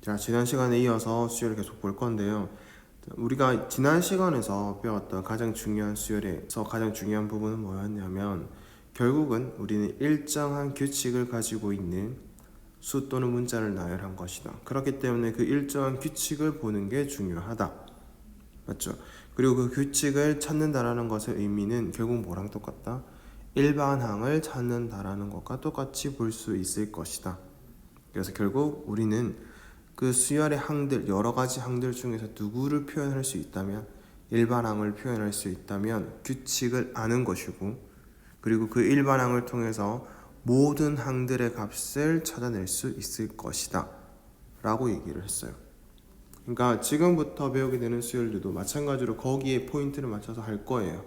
자, 지난 시간에 이어서 수열을 계속 볼 건데요. 우리가 지난 시간에서 배웠던 가장 중요한 수열에서 가장 중요한 부분은 뭐였냐면 결국은 우리는 일정한 규칙을 가지고 있는 수 또는 문자를 나열한 것이다. 그렇기 때문에 그 일정한 규칙을 보는 게 중요하다. 맞죠? 그리고 그 규칙을 찾는다라는 것의 의미는 결국 뭐랑 똑같다? 일반항을 찾는다라는 것과 똑같이 볼 수 있을 것이다. 그래서 결국 우리는 그 수열의 항들, 여러 가지 항들 중에서 누구를 표현할 수 있다면, 일반항을 표현할 수 있다면 규칙을 아는 것이고, 그리고 그 일반항을 통해서 모든 항들의 값을 찾아낼 수 있을 것이다 라고 얘기를 했어요. 그러니까 지금부터 배우게 되는 수열들도 마찬가지로 거기에 포인트를 맞춰서 할 거예요.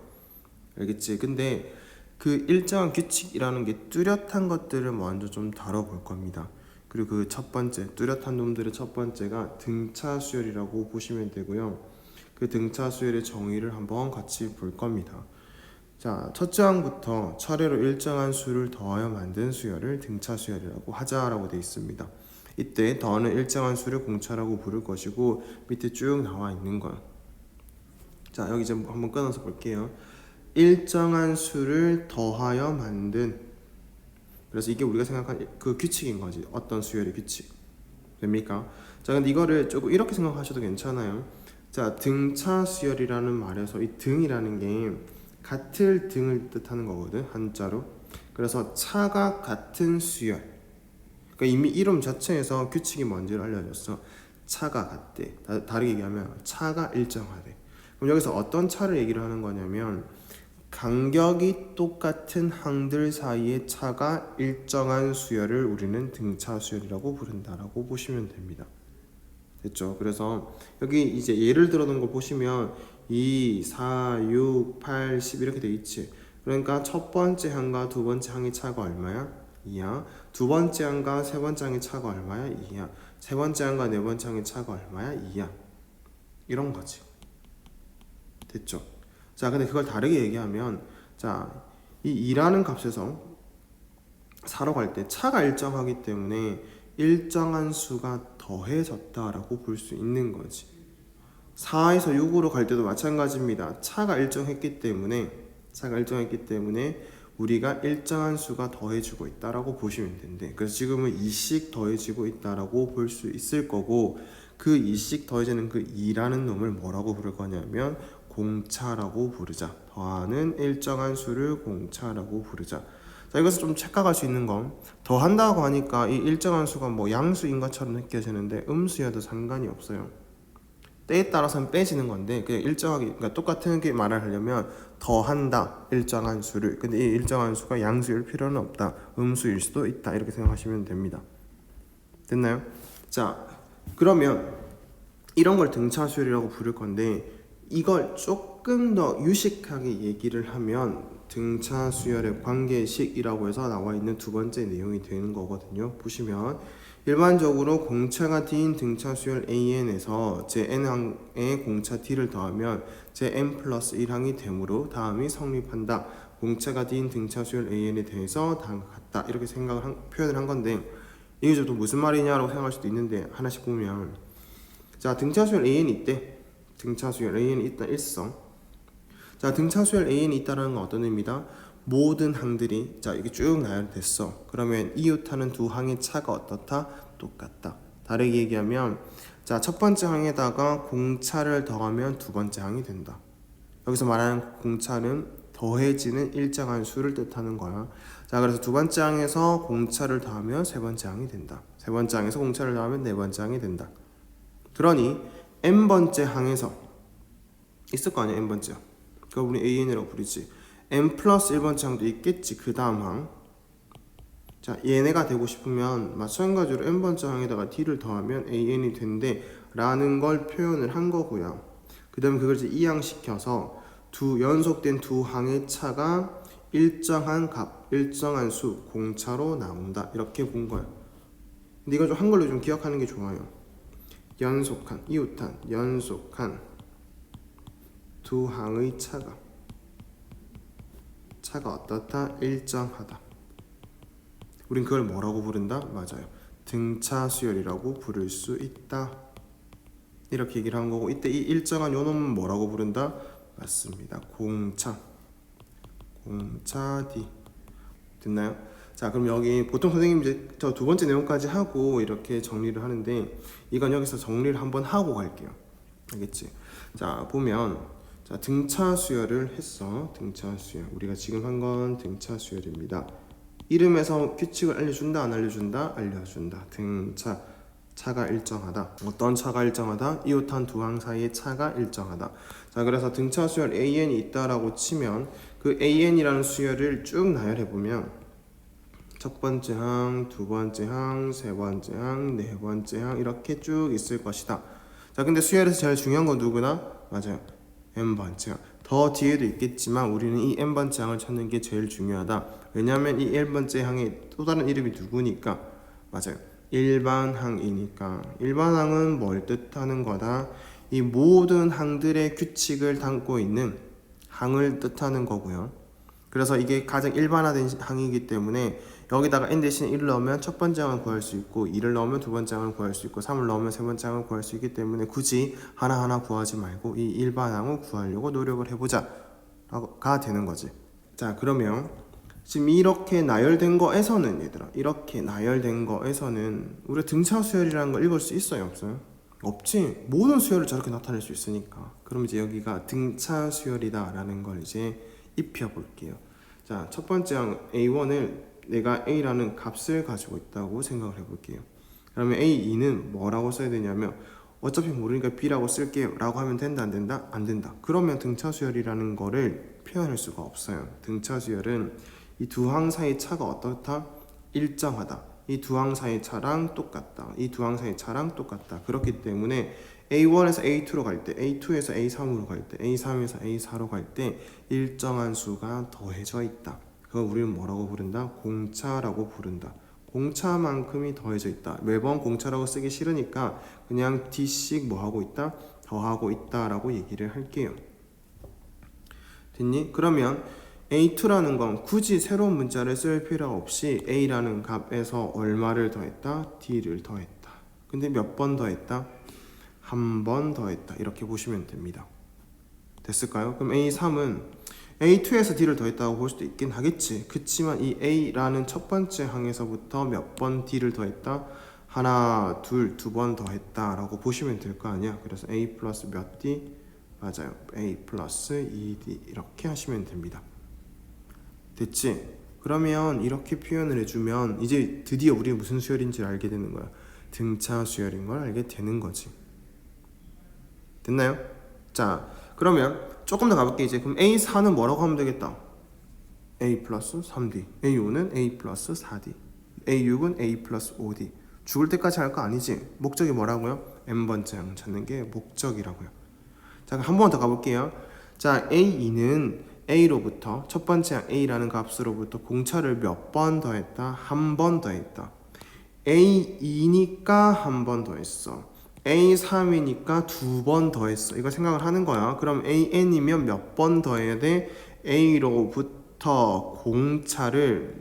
알겠지? 근데 그 일정한 규칙이라는 게 뚜렷한 것들을 먼저 좀 다뤄볼 겁니다. 그리고 그 첫 번째, 뚜렷한 놈들의 첫 번째가 등차 수열이라고 보시면 되고요. 그 등차 수열의 정의를 한번 같이 볼 겁니다. 자, 첫째 항부터 차례로 일정한 수를 더하여 만든 수열을 등차 수열이라고 하자라고 되어 있습니다. 이때 더는 일정한 수를 공차라고 부를 것이고 밑에 쭉 나와 있는 거예요. 자, 여기 좀 한번 끊어서 볼게요. 일정한 수를 더하여 만든, 그래서 이게 우리가 생각한 그 규칙인 거지. 어떤 수열의 규칙 됩니까? 자, 근데 이거를 조금 이렇게 생각하셔도 괜찮아요. 자, 등차 수열이라는 말에서 이 등이라는 게 같을 등을 뜻하는 거거든, 한자로. 그래서 차가 같은 수열. 그러니까 이미 이름 자체에서 규칙이 뭔지를 알려줬어. 차가 같대. 다르게 얘기하면 차가 일정하대. 그럼 여기서 어떤 차를 얘기를 하는 거냐면 간격이 똑같은 항들 사이의 차가 일정한 수열을 우리는 등차 수열이라고 부른다라고 보시면 됩니다. 됐죠? 그래서 여기 이제 예를 들어 놓은 거 보시면 2, 4, 6, 8, 10 이렇게 돼 있지. 그러니까 첫 번째 항과 두 번째 항의 차가 얼마야? 2야. 두 번째 항과 세 번째 항의 차가 얼마야? 2야. 세 번째 항과 네 번째 항의 차가 얼마야? 2야. 이런 거지. 됐죠? 자, 근데 그걸 다르게 얘기하면, 자, 이 2라는 값에서 4로 갈 때 차가 일정하기 때문에 일정한 수가 더해졌다라고 볼 수 있는 거지. 4에서 6으로 갈 때도 마찬가지입니다. 차가 일정했기 때문에 우리가 일정한 수가 더해지고 있다라고 보시면 된대. 그래서 지금은 2씩 더해지고 있다라고 볼 수 있을 거고, 그 2씩 더해지는 그 2라는 놈을 뭐라고 부를 거냐면 공차라고 부르자. 더하는 일정한 수를 공차라고 부르자. 자, 이것을 좀 착각할 수 있는 건 더한다고 하니까 이 일정한 수가 뭐 양수인 것처럼 느껴지는데 음수여도 상관이 없어요. 때에 따라서는 빼지는 건데 그냥 일정하게, 그러니까 똑같은 게 말을 하려면 더한다 일정한 수를, 근데 이 일정한 수가 양수일 필요는 없다, 음수일 수도 있다, 이렇게 생각하시면 됩니다. 됐나요? 자, 그러면 이런 걸 등차수열이라고 부를 건데 이걸 조금 더 유식하게 얘기를 하면 등차수열의 관계식이라고 해서 나와 있는 두 번째 내용이 되는 거거든요. 보시면 일반적으로 공차가 D인 등차수열 AN에서 제 N항에 공차 D를 더하면 제 N 플러스 1항이 되므로 다음이 성립한다. 공차가 D인 등차수열 AN에 대해서 다음과 같다. 이렇게 표현을 한 건데 이게 좀 또 무슨 말이냐라고 생각할 수도 있는데 하나씩 보면, 자, 등차수열 AN이 있대. 등차수열 AN이 일단 일성. 자, 등차수열 AN이 있다는 건 어떤 의미다? 모든 항들이, 자, 이게 쭉 나열됐어. 그러면 이웃하는 두 항의 차가 어떻다? 똑같다. 다르게 얘기하면, 자, 첫 번째 항에다가 공차를 더하면 두 번째 항이 된다. 여기서 말하는 공차는 더해지는 일정한 수를 뜻하는 거야. 자, 그래서 두 번째 항에서 공차를 더하면 세 번째 항이 된다. 세 번째 항에서 공차를 더하면 네 번째 항이 된다. 그러니 n번째 항에서 있을 거 아니야, n번째. 그걸 우리 AN이라고 부르지. n 플러스 1번째 항도 있겠지, 그 다음 항. 자, 얘네가 되고 싶으면 마찬가지로 n번째 항에다가 d를 더하면 AN이 된대 라는 걸 표현을 한 거고요. 그 다음에 그걸 이제 이항시켜서 연속된 두 항의 차가 일정한 값, 일정한 수, 공차로 나온다, 이렇게 본 거예요. 근데 이거 좀 한글로 좀 기억하는 게 좋아요. 연속한, 이웃한, 연속한 두 항의 차가 어떻다? 일정하다. 우린 그걸 뭐라고 부른다? 맞아요, 등차 수열이라고 부를 수 있다. 이렇게 얘기를 한 거고, 이때 이 일정한 요 놈은 뭐라고 부른다? 맞습니다. 공차 D. 됐나요? 자, 그럼 여기 보통 선생님 이제 저 두 번째 내용까지 하고 이렇게 정리를 하는데, 이건 여기서 정리를 한번 하고 갈게요. 알겠지? 자, 보면 자, 등차 수열을 했어. 등차 수열. 우리가 지금 한 건 등차 수열입니다. 이름에서 규칙을 알려준다, 안 알려준다? 알려준다. 등차. 차가 일정하다. 어떤 차가 일정하다? 이웃한 두 항 사이의 차가 일정하다. 자, 그래서 등차 수열 AN이 있다라고 치면 그 AN이라는 수열을 쭉 나열해 보면 첫 번째 항, 두 번째 항, 세 번째 항, 네 번째 항 이렇게 쭉 있을 것이다. 자, 근데 수열에서 제일 중요한 건 누구나? 맞아요. n번째 항. 더 뒤에도 있겠지만 우리는 이 n번째 항을 찾는 게 제일 중요하다. 왜냐하면 이 n번째 항의 또 다른 이름이 누구니까? 맞아요. 일반항이니까. 일반항은 뭘 뜻하는 거다? 이 모든 항들의 규칙을 담고 있는 항을 뜻하는 거고요. 그래서 이게 가장 일반화된 항이기 때문에 여기다가 n 대신 1을 넣으면 첫 번째 항을 구할 수 있고, 2를 넣으면 두 번째 항을 구할 수 있고, 3을 넣으면 세 번째 항을 구할 수 있기 때문에 굳이 하나하나 구하지 말고 이 일반항을 구하려고 노력을 해보자 가 되는 거지. 자, 그러면 지금 이렇게 나열된 거에서는, 얘들아, 이렇게 나열된 거에서는 우리가 등차 수열이라는 걸 읽을 수 있어요, 없어요? 없지. 모든 수열을 저렇게 나타낼 수 있으니까. 그럼 이제 여기가 등차 수열이다 라는 걸 이제 입혀 볼게요. 자, 첫 번째 항 A1을 내가 A라는 값을 가지고 있다고 생각을 해볼게요. 그러면 A2는 뭐라고 써야 되냐면, 어차피 모르니까 B라고 쓸게요 라고 하면 된다, 안 된다? 안 된다. 그러면 등차 수열이라는 거를 표현할 수가 없어요. 등차 수열은 이 두 항 사이 차가 어떻다? 일정하다. 이 두 항 사이 차랑 똑같다. 이 두 항 사이 차랑 똑같다. 그렇기 때문에 A1에서 A2로 갈 때, A2에서 A3으로 갈 때, A3에서 A4로 갈 때 일정한 수가 더해져 있다. 그걸 우리는 뭐라고 부른다? 공차라고 부른다. 공차만큼이 더해져 있다. 매번 공차라고 쓰기 싫으니까 그냥 D씩 뭐하고 있다? 더하고 있다라고 얘기를 할게요. 됐니? 그러면 A2라는 건 굳이 새로운 문자를 쓸 필요 없이 A라는 값에서 얼마를 더했다? D를 더했다. 근데 몇 번 더했다? 한 번 더했다. 이렇게 보시면 됩니다. 됐을까요? 그럼 A3은 A2에서 D를 더했다고 볼 수도 있긴 하겠지. 그치만 이 A라는 첫 번째 항에서부터 몇 번 D를 더했다? 하나, 둘, 두 번 더했다 라고 보시면 될 거 아니야. 그래서 A 플러스 몇 D? 맞아요. A 플러스 2D 이렇게 하시면 됩니다. 됐지? 그러면 이렇게 표현을 해주면 이제 드디어 우리가 무슨 수열인지를 알게 되는 거야. 등차 수열인 걸 알게 되는 거지. 됐나요? 자, 그러면 조금 더 가볼게. 이제 그럼 A4는 뭐라고 하면 되겠다? A 플러스 3D, A5는 A 플러스 4D, A6은 A 플러스 5D. 죽을 때까지 할 거 아니지? 목적이 뭐라고요? n번째 항 찾는 게 목적이라고요. 자, 한 번 더 가볼게요. 자, A2는 A로부터 첫 번째 항 A라는 값으로부터 공차를 몇 번 더했다? 한 번 더했다. A2니까 한 번 더했어. A3이니까 두 번 더했어. 이거 생각을 하는 거야. 그럼 AN이면 몇 번 더해야 돼? A로부터 공차를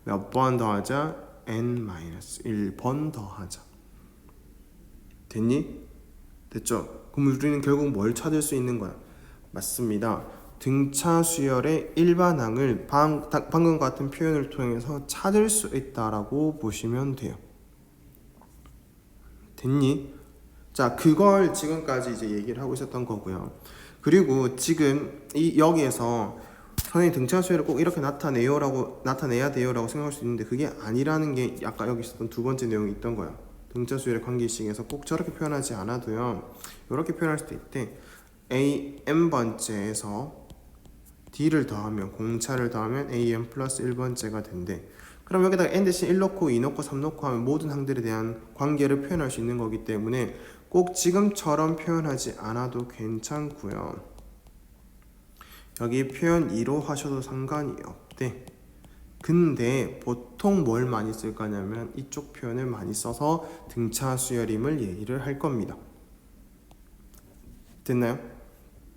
몇 번 더하자? N-1번 더하자. 됐니? 됐죠? 그럼 우리는 결국 뭘 찾을 수 있는 거야? 맞습니다. 등차 수열의 일반항을 방금 같은 표현을 통해서 찾을 수 있다라고 보시면 돼요. 됐니? 자, 그걸 지금까지 이제 얘기를 하고 있었던 거고요. 그리고 지금 여기에서 선생님 등차 수열을 꼭 이렇게 나타내야 돼요라고 생각할 수 있는데 그게 아니라는 게 아까 여기 있었던 두 번째 내용이 있던 거야. 등차 수열의 관계식에서 꼭 저렇게 표현하지 않아도요. 이렇게 표현할 수도 있대. n번째에서 D를 더하면 공차를 더하면 an 플러스 1번째가 된대. 그럼 여기다가 n 대신 1 넣고 2 넣고 3 넣고 하면 모든 항들에 대한 관계를 표현할 수 있는 거기 때문에 꼭 지금처럼 표현하지 않아도 괜찮고요. 여기 표현 2로 하셔도 상관이 없대. 근데 보통 뭘 많이 쓸 거냐면 이쪽 표현을 많이 써서 등차 수열임을 얘기를 할 겁니다. 됐나요?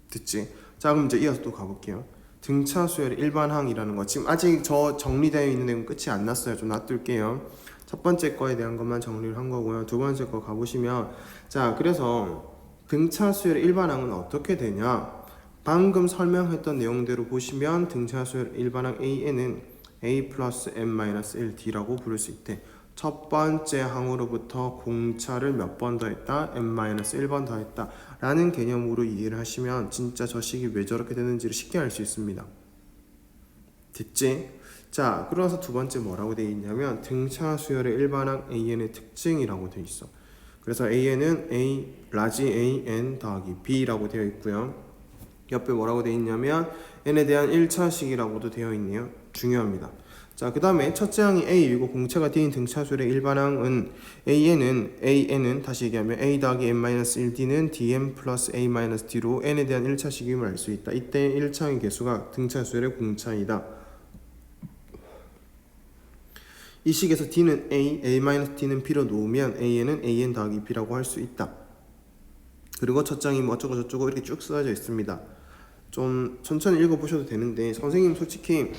됐지? 자, 그럼 이제 이어서 또 가볼게요. 등차 수열의 일반항이라는 거 지금 아직 저 정리되어 있는 내용 끝이 안 났어요. 좀 놔둘게요. 자, 첫 번째 거에 대한 것만 정리를 한 거고요. 두 번째 거 가보시면 자 그래서 등차 수열의 일반항은 어떻게 되냐, 방금 설명했던 내용대로 보시면 등차 수열 일반항 AN은 A 플러스 n-1D라고 부를 수 있대. 첫 번째 항으로부터 공차를 몇 번 더했다? n-1번 더했다 라는 개념으로 이해를 하시면 진짜 저 식이 왜 저렇게 되는지를 쉽게 알 수 있습니다. 됐지? 자, 그래서 두 번째 뭐라고 되어 있냐면 등차 수열의 일반항 AN의 특징이라고 되어 있어. 그래서 AN은 A, 라지 AN 더하기 B라고 되어 있고요. 옆에 뭐라고 되어 있냐면 n에 대한 1차식이라고도 되어 있네요. 중요합니다. 자, 그 다음에 첫째 항이 A이고 공차가 D인 등차수열의 일반항은 AN은 다시 얘기하면 A 더하기 n-1D는 dn 플러스 a-d로 n에 대한 1차식임을 알 수 있다. 이때 1차의 개수가 등차수열의 공차이다. 이 식에서 D는 A, A-D는 B로 놓으면 AN은 AN 더하기 B라고 할 수 있다. 그리고 첫 장이 뭐 어쩌고 저쩌고 이렇게 쭉 써져 있습니다. 좀 천천히 읽어보셔도 되는데 선생님 솔직히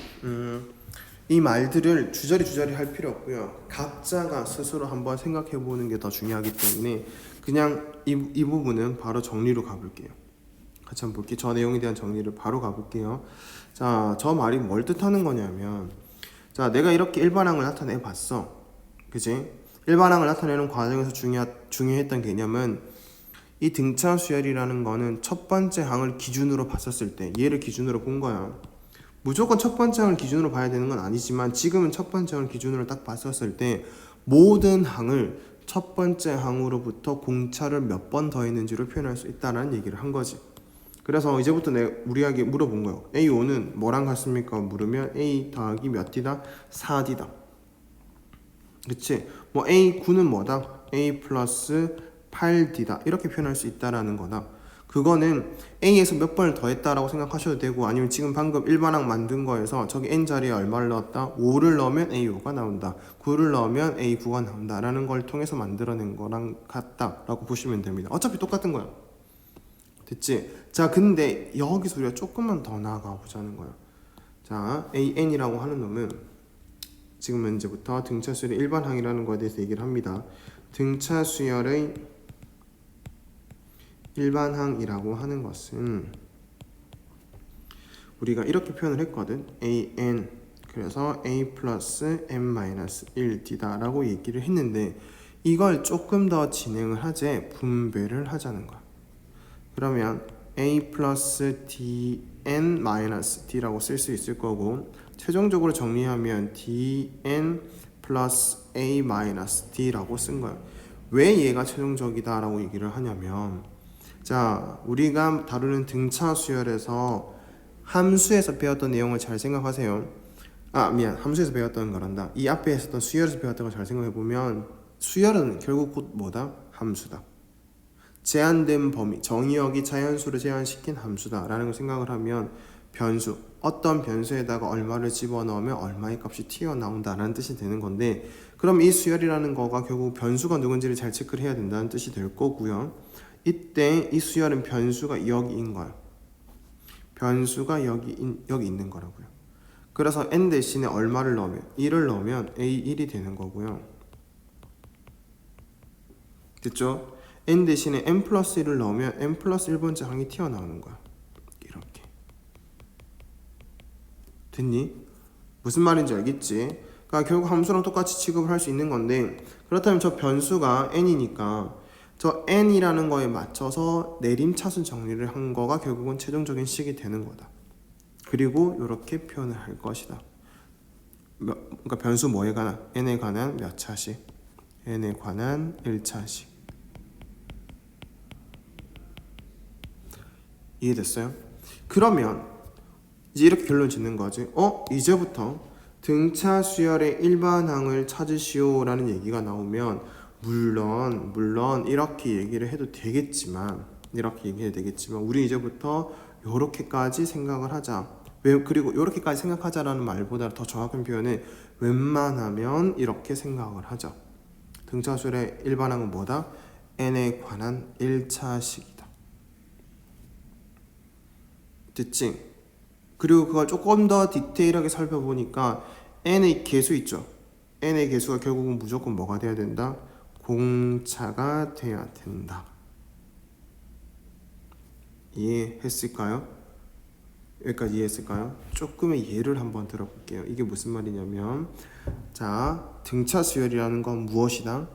이 말들을 주저리 할 필요 없고요. 각자가 스스로 한번 생각해보는 게 더 중요하기 때문에 그냥 이 부분은 바로 정리로 가볼게요. 같이 한번 볼게요. 저 내용에 대한 정리를 바로 가볼게요. 자, 저 말이 뭘 뜻하는 거냐면 자, 내가 이렇게 일반항을 나타내 봤어. 그치? 일반항을 나타내는 과정에서 중요했던 개념은 이 등차 수열이라는 거는 첫 번째 항을 기준으로 봤었을 때 얘를 기준으로 본 거야. 무조건 첫 번째 항을 기준으로 봐야 되는 건 아니지만 지금은 첫 번째 항을 기준으로 딱 봤었을 때 모든 항을 첫 번째 항으로부터 공차를 몇 번 더했는지로 표현할 수 있다는 얘기를 한 거지. 그래서 이제부터 우리에게 물어본 거예요. A5는 뭐랑 같습니까? 물으면 A 더하기 몇 D다? 4D다. 그치? 뭐 A9는 뭐다? A 플러스 8D다. 이렇게 표현할 수 있다라는 거다. 그거는 A에서 몇 번을 더했다라고 생각하셔도 되고 아니면 지금 방금 일반항 만든 거에서 저기 N 자리에 얼마를 넣었다? 5를 넣으면 A5가 나온다. 9를 넣으면 A9가 나온다. 라는 걸 통해서 만들어낸 거랑 같다라고 보시면 됩니다. 어차피 똑같은 거야. 됐지? 자, 근데 여기서 우리가 조금만 더 나아가 보자는 거야. 자, AN이라고 하는 놈은 지금 현재부터 등차 수열의 일반항이라는 거에 대해서 얘기를 합니다. 등차 수열의 일반항이라고 하는 것은 우리가 이렇게 표현을 했거든. AN 그래서 A 플러스 n-1D다 라고 얘기를 했는데 이걸 조금 더 진행을 하재 분배를 하자는 거야. 그러면 A 플러스 dn-d라고 쓸 수 있을 거고 최종적으로 정리하면 dn 플러스 a-d라고 쓴 거야. 왜 얘가 최종적이다 라고 얘기를 하냐면 자, 우리가 다루는 등차 수열에서 함수에서 배웠던 내용을 잘 생각하세요. 함수에서 배웠던 거란다. 이 앞에 했었던 수열에서 배웠던 걸 잘 생각해보면 수열은 결국 곧 뭐다? 함수다. 제한된 범위, 정의역이 자연수를 제한시킨 함수다 라는 걸 생각을 하면 변수, 어떤 변수에다가 얼마를 집어넣으면 얼마의 값이 튀어나온다 라는 뜻이 되는 건데 그럼 이 수열이라는 거가 결국 변수가 누군지를 잘 체크를 해야 된다는 뜻이 될 거고요. 이때 이 수열은 변수가 여기인 거야. 변수가 여기 있는 거라고요. 그래서 n 대신에 얼마를 넣으면 1을 넣으면 a1이 되는 거고요. 됐죠? n 대신에 n 플러스 1을 넣으면 n 플러스 1번째 항이 튀어나오는 거야. 이렇게. 됐니? 무슨 말인지 알겠지? 그러니까 결국 함수랑 똑같이 취급을 할 수 있는 건데 그렇다면 저 변수가 n이니까 저 n이라는 거에 맞춰서 내림차순 정리를 한 거가 결국은 최종적인 식이 되는 거다. 그리고 이렇게 표현을 할 것이다. 그러니까 변수 뭐에 관한? n에 관한 몇 차식? n에 관한 1차식. 이해됐어요? 그러면 이제 이렇게 결론 짓는 거지. 이제부터 등차 수열의 일반항을 찾으시오 라는 얘기가 나오면 물론 이렇게 얘기를 해도 되겠지만 우리 이제부터 요렇게까지 생각을 하자. 그리고 요렇게까지 생각하자라는 말보다 더 정확한 표현은 웬만하면 이렇게 생각을 하자. 등차 수열의 일반항은 뭐다? n에 관한 1차식이다. 됐지? 그리고 그걸 조금 더 디테일하게 살펴보니까 n의 개수 있죠? n의 개수가 결국은 무조건 뭐가 돼야 된다? 공차가 돼야 된다. 이해했을까요? 여기까지 이해했을까요? 조금의 예를 한번 들어볼게요. 이게 무슨 말이냐면, 자, 등차 수열이라는 건 무엇이다?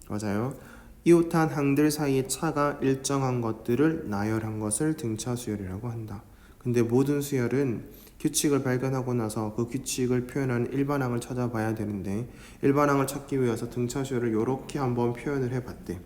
맞아요. 이웃한 항들 사이의 차가 일정한 것들을 나열한 것을 등차 수열이라고 한다. 근데 모든 수열은 규칙을 발견하고 나서 그 규칙을 표현하는 일반항을 찾아봐야 되는데, 일반항을 찾기 위해서 등차 수열을 이렇게 한번 표현을 해봤대.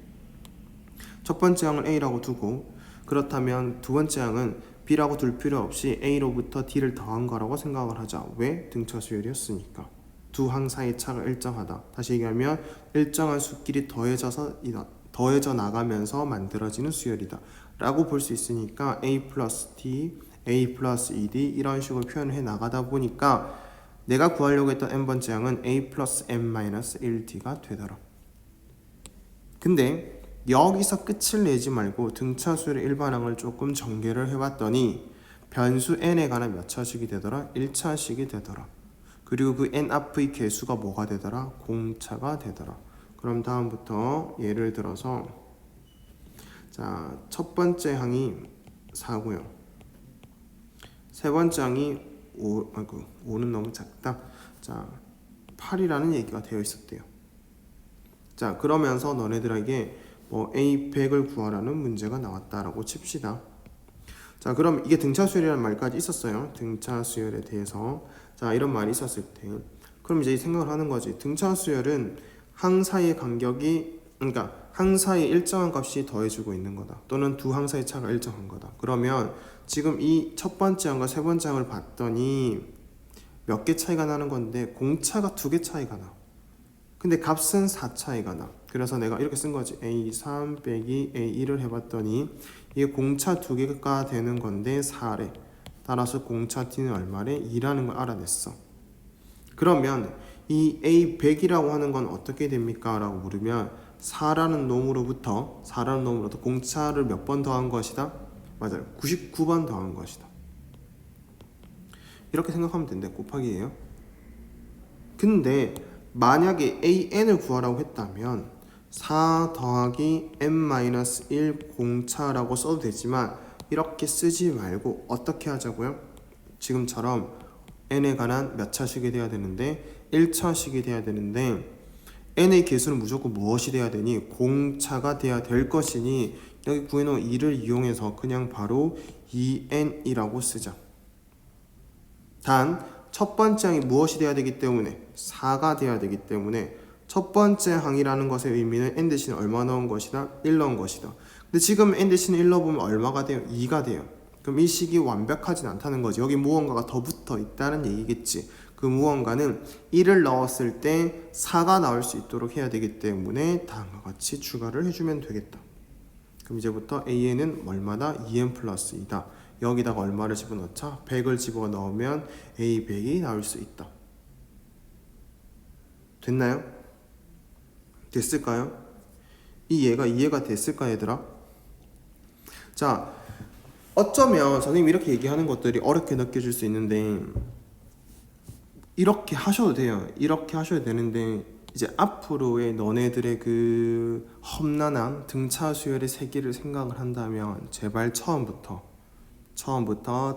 첫 번째 항을 A라고 두고, 그렇다면 두 번째 항은 B라고 둘 필요 없이 A로부터 D를 더한 거라고 생각을 하자. 왜? 등차 수열이었으니까. 두 항 사이의 차가 일정하다. 다시 얘기하면 일정한 수끼리 더해져 나가면서 만들어지는 수열이다 라고 볼 수 있으니까 A 플러스 T, A 플러스 2D 이런 식으로 표현을 해 나가다 보니까 내가 구하려고 했던 n번째 항은 A 플러스 n-1D가 되더라. 근데 여기서 끝을 내지 말고 등차 수열의 일반항을 조금 전개를 해봤더니 변수 n에 관한 몇 차식이 되더라? 1차식이 되더라. 그리고 그 n 앞의 개수가 뭐가 되더라? 공차가 되더라. 그럼 다음부터 예를 들어서, 자, 첫 번째 항이 4고요. 세 번째 항이 5는 너무 작다. 자, 8이라는 얘기가 되어 있었대요. 자, 그러면서 너네들에게 A 100을 구하라는 문제가 나왔다라고 칩시다. 자, 그럼 이게 등차 수열이라는 말까지 있었어요. 등차 수열에 대해서. 자, 이런 말이 있었을 때, 그럼 이제 생각을 하는 거지. 등차 수열은 항 사이의 간격이, 그러니까 항 사이에 일정한 값이 더해지고 있는 거다. 또는 두 항 사이의 차가 일정한 거다. 그러면 지금 이 첫 번째 항과 세 번째 항을 봤더니 몇 개 차이가 나는 건데 공차가 2개 차이가 나. 근데 값은 4 차이가 나. 그래서 내가 이렇게 쓴 거지. A3 빼기 A1을 해봤더니 이게 공차 2개가 되는 건데 4래. 따라서 공차 T는 얼마래? 2라는 걸 알아냈어. 그러면 이 A100이라고 하는 건 어떻게 됩니까? 라고 물으면 4라는 놈으로부터 공차를 몇 번 더한 것이다? 맞아요. 99번 더한 것이다. 이렇게 생각하면 된대. 곱하기예요. 근데 만약에 AN을 구하라고 했다면 4 더하기 n-1 공차라고 써도 되지만 이렇게 쓰지 말고 어떻게 하자고요? 지금처럼 n에 관한 몇 차식이 돼야 되는데 1차식이 돼야 되는데 n의 개수는 무조건 무엇이 돼야 되니? 공차가 돼야 될 것이니 여기 구해놓은 2를 이용해서 그냥 바로 2n이라고 쓰자. 단 첫 번째 항이 무엇이 돼야 되기 때문에 4가 돼야 되기 때문에 첫 번째 항이라는 것의 의미는 n 대신에 얼마 넣은 것이다? 1 넣은 것이다. 근데 지금 n 대신에 1 넣어보면 얼마가 돼요? 2가 돼요. 그럼 이 식이 완벽하진 않다는 거지. 여기 무언가가 더 붙어 있다는 얘기겠지. 그 무언가는 1을 넣었을 때 4가 나올 수 있도록 해야 되기 때문에 다음과 같이 추가를 해주면 되겠다. 그럼 이제부터 AN은 얼마다? 2n 플러스 2다. 여기다가 얼마를 집어넣자? 100을 집어넣으면 A100이 나올 수 있다. 됐나요? 됐을까요? 이 얘가 이해가 됐을까 얘들아? 자, 어쩌면 선생님이 이렇게 얘기하는 것들이 어렵게 느껴질 수 있는데 이렇게 하셔도 돼요. 이렇게 하셔도 되는데 이제 앞으로의 너네들의 그 험난한 등차 수열의 세계를 생각을 한다면 제발 처음부터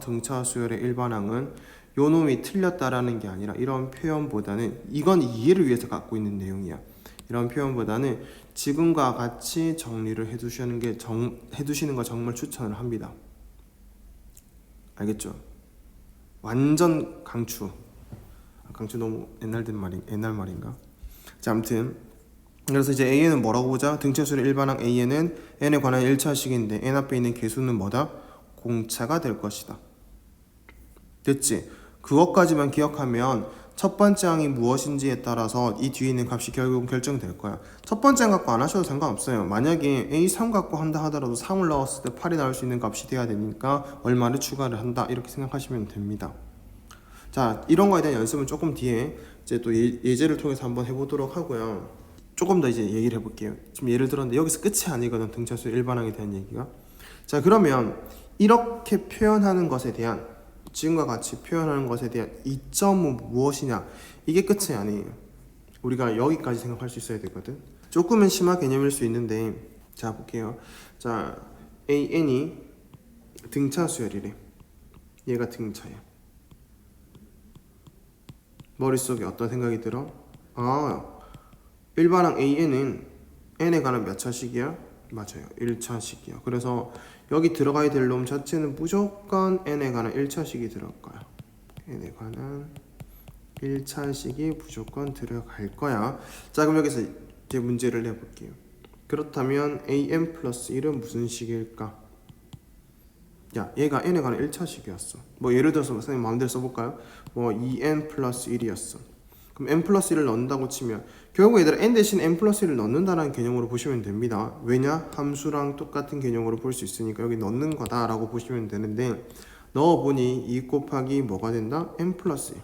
등차 수열의 일반항은 요 놈이 틀렸다라는 게 아니라 이런 표현보다는 이건 이해를 위해서 갖고 있는 내용이야. 이런 표현보다는 지금과 같이 정리를 해두시는 거 정말 추천을 합니다. 알겠죠? 완전 강추 너무 옛날 말인가? 자, 아무튼 그래서 이제 AN은 뭐라고 보자? 등차 수열의 일반항 AN은 n에 관한 1차식인데 n 앞에 있는 개수는 뭐다? 공차가 될 것이다. 됐지? 그것까지만 기억하면 첫 번째 항이 무엇인지에 따라서 이 뒤에 있는 값이 결국은 결정될 거야. 첫 번째 항 갖고 안 하셔도 상관없어요. 만약에 A3 갖고 한다 하더라도 3을 넣었을 때 8이 나올 수 있는 값이 돼야 되니까 얼마를 추가를 한다 이렇게 생각하시면 됩니다. 자, 이런 거에 대한 연습은 조금 뒤에 이제 또 예제를 통해서 한번 해보도록 하고요. 조금 더 이제 얘기를 해볼게요. 지금 예를 들었는데 여기서 끝이 아니거든. 등차수 일반항에 대한 얘기가. 자, 그러면 이렇게 표현하는 것에 대한 지금과 같이 표현하는 것에 대한 이점은 무엇이냐? 이게 끝이 아니에요. 우리가 여기까지 생각할 수 있어야 되거든. 조금은 심화 개념일 수 있는데, 자 볼게요. 자 AN이 등차 수열이래. 얘가 등차야. 머릿속에 어떤 생각이 들어? 일반항 AN은 n에 관한 몇 차식이야? 맞아요, 1차식이야. 그래서 여기 들어가야 될 놈 자체는 무조건 n에 관한 1차식이 들어갈 거야. n에 관한 1차식이 무조건 들어갈 거야. 자 그럼 여기서 이제 문제를 내볼게요. 그렇다면 an 플러스 1은 무슨 식일까? 야 얘가 n에 관한 1차식이었어. 뭐 예를 들어서 선생님 마음대로 써볼까요? 뭐 2n 플러스 1이었어. 그럼 n 플러스 1을 넣는다고 치면 결국 얘들아 n 대신 n 플러스 1을 넣는다는 개념으로 보시면 됩니다. 왜냐? 함수랑 똑같은 개념으로 볼 수 있으니까 여기 넣는 거다 라고 보시면 되는데, 넣어보니 2 곱하기 뭐가 된다? n 플러스 1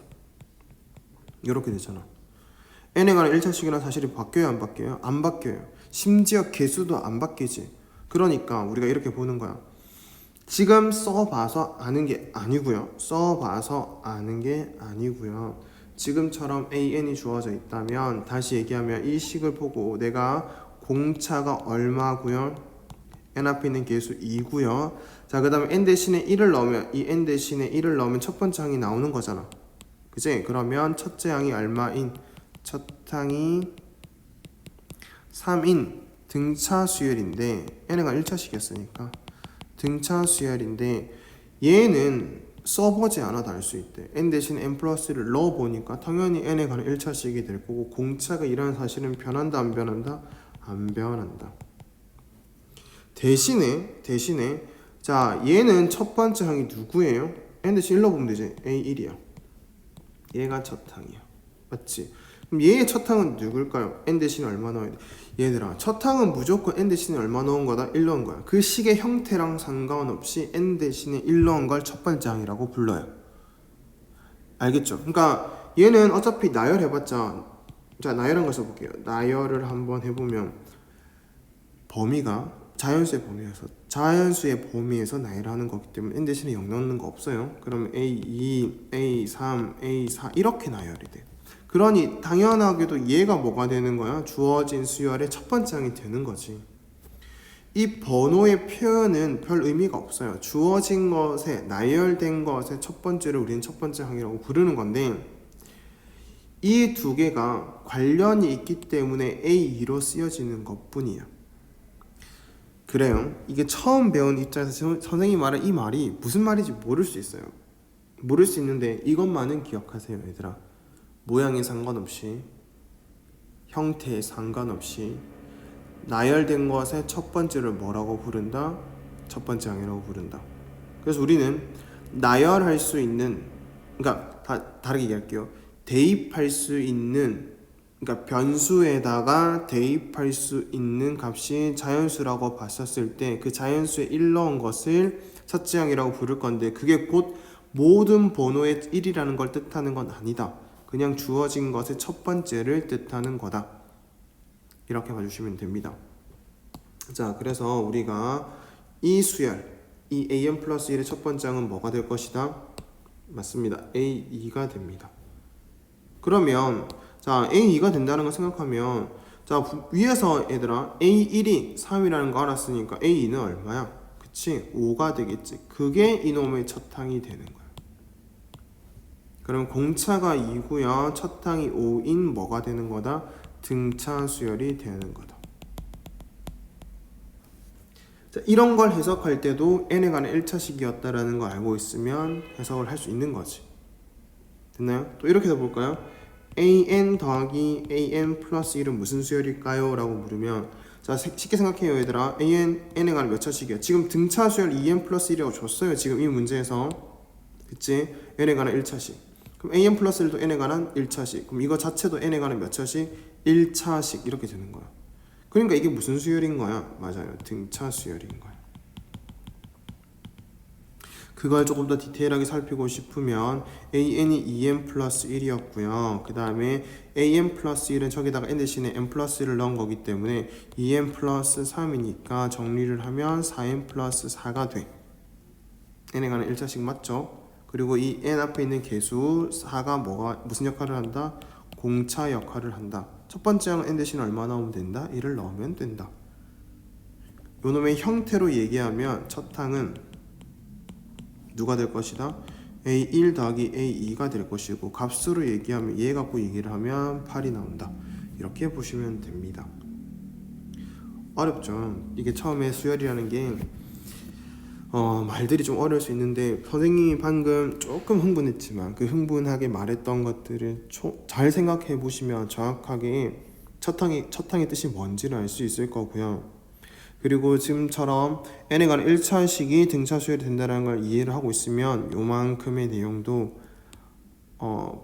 이렇게 되잖아. n에 관한 1차식이라는 사실이 바뀌어요 안 바뀌어요? 안 바뀌어요. 심지어 개수도 안 바뀌지. 그러니까 우리가 이렇게 보는 거야. 지금 써봐서 아는 게 아니고요. 지금처럼 an이 주어져 있다면, 다시 얘기하면 이 식을 보고 내가 공차가 얼마고요? n 앞에 있는 개수 2고요. 자 그 다음에 n 대신에 1을 넣으면, 이 n 대신에 1을 넣으면 첫 번째 항이 나오는 거잖아. 그치? 그러면 첫째 항이 얼마인? 첫 항이 3인 등차 수열인데, n가 1차식이었으니까 등차 수열인데, 얘는 써보지 않아도 알 수 있대. n 대신에 n 플러스를 넣어보니까 당연히 n에 관한 1차식이 될 거고, 공차가 이라는 사실은 변한다 안 변한다? 안 변한다. 대신에 자 얘는 첫 번째 항이 누구예요? n 대신 1 넣어보면 되지. a1이야. 얘가 첫 항이야. 맞지? 그럼 얘의 첫 항은 누굴까요? n 대신에 얼마 넣어야 돼? 얘들아 첫 항은 무조건 n 대신에 얼마 넣은 거다? 1 넣은 거야. 그 식의 형태랑 상관없이 n 대신에 1 넣은 걸 첫 번째 항이라고 불러요. 알겠죠? 그러니까 얘는 어차피 나열해봤자, 자 나열한 걸 써볼게요. 나열을 한번 해보면 범위가 자연수의 범위에서 나열하는 거기 때문에 n 대신에 0 넣는 거 없어요. 그러면 a2, a3, a4 이렇게 나열이 돼. 그러니 당연하게도 얘가 뭐가 되는 거야? 주어진 수열의 첫 번째 항이 되는 거지. 이 번호의 표현은 별 의미가 없어요. 주어진 것에, 나열된 것의 첫 번째를 우리는 첫 번째 항이라고 부르는 건데, 이 두 개가 관련이 있기 때문에 A2로 쓰여지는 것 뿐이야. 그래요. 이게 처음 배운 입장에서 선생님이 말한 이 말이 무슨 말인지 모를 수 있어요. 모를 수 있는데 이것만은 기억하세요 얘들아. 모양에 상관없이, 형태에 상관없이 나열된 것의 첫 번째를 뭐라고 부른다? 첫 번째 항이라고 부른다. 그래서 우리는 나열할 수 있는, 그러니까 다르게 얘기할게요. 대입할 수 있는, 그러니까 변수에다가 대입할 수 있는 값이 자연수라고 봤었을 때 그 자연수에 1 넣은 것을 첫째 항이라고 부를 건데, 그게 곧 모든 번호의 1이라는 걸 뜻하는 건 아니다. 그냥 주어진 것의 첫 번째를 뜻하는 거다. 이렇게 봐주시면 됩니다. 자 그래서 우리가 이 수열, 이 an 플러스 1의 첫 번째 항은 뭐가 될 것이다? 맞습니다. a2가 됩니다. 그러면 자 a2가 된다는 걸 생각하면, 자 위에서 얘들아 a1이 3이라는 거 알았으니까 a2는 얼마야? 그치? 5가 되겠지. 그게 이놈의 첫 항이 되는 거야. 그럼 공차가 2고요. 첫 항이 5인 뭐가 되는 거다? 등차 수열이 되는 거다. 자, 이런 걸 해석할 때도 n에 관한 1차식이었다라는 거 알고 있으면 해석을 할 수 있는 거지. 됐나요? 또 이렇게 해볼까요? an 더하기 an 플러스 1은 무슨 수열일까요? 라고 물으면, 자 쉽게 생각해요 얘들아. n에 관한 몇 차식이야? 지금 등차 수열 2n 플러스 1이라고 줬어요 지금 이 문제에서. 그치? n에 관한 1차식. 그럼 an 플러스 1도 n에 관한 1차식. 그럼 이거 자체도 n에 관한 몇 차식? 1차식. 이렇게 되는 거야. 그러니까 이게 무슨 수열인 거야? 맞아요. 등차 수열인 거야. 그걸 조금 더 디테일하게 살피고 싶으면 an이 2n 플러스 1이었고요. 그 다음에 an 플러스 1은 저기다가 n 대신에 n 플러스 1을 넣은 거기 때문에 2n 플러스 3이니까 정리를 하면 4n 플러스 4가 돼. n에 관한 1차식 맞죠? 그리고 이 n 앞에 있는 개수 4가 무슨 역할을 한다? 공차 역할을 한다. 첫 번째 항 n 대신 얼마 넣으면 된다? 1을 넣으면 된다. 요놈의 형태로 얘기하면 첫 항은 누가 될 것이다? A1 더하기 A2가 될 것이고, 값수로 얘기하면 얘 갖고 얘기를 하면 8이 나온다. 이렇게 보시면 됩니다. 어렵죠. 이게 처음에 수열이라는 게 말들이 좀 어려울 수 있는데, 선생님이 방금 조금 흥분했지만 그 흥분하게 말했던 것들을 잘 생각해 보시면 정확하게 첫 항의 뜻이 뭔지를 알 수 있을 거고요. 그리고 지금처럼 n에 관한 1차식이 등차 수열이 된다는 걸 이해를 하고 있으면 요만큼의 내용도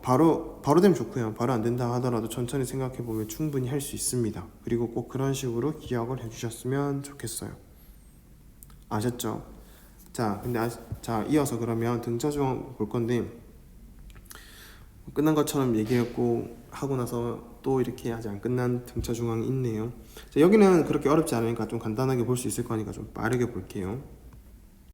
바로 되면 좋고요. 바로 안 된다 하더라도 천천히 생각해 보면 충분히 할 수 있습니다. 그리고 꼭 그런 식으로 기억을 해주셨으면 좋겠어요. 아셨죠? 자, 자, 이어서 그러면 등차 중앙 볼 건데, 끝난 것처럼 얘기했고 하고 나서 또 이렇게 아직 안 끝난 등차 중앙이 있네요. 자, 여기는 그렇게 어렵지 않으니까 좀 간단하게 볼 수 있을 거니까 좀 빠르게 볼게요.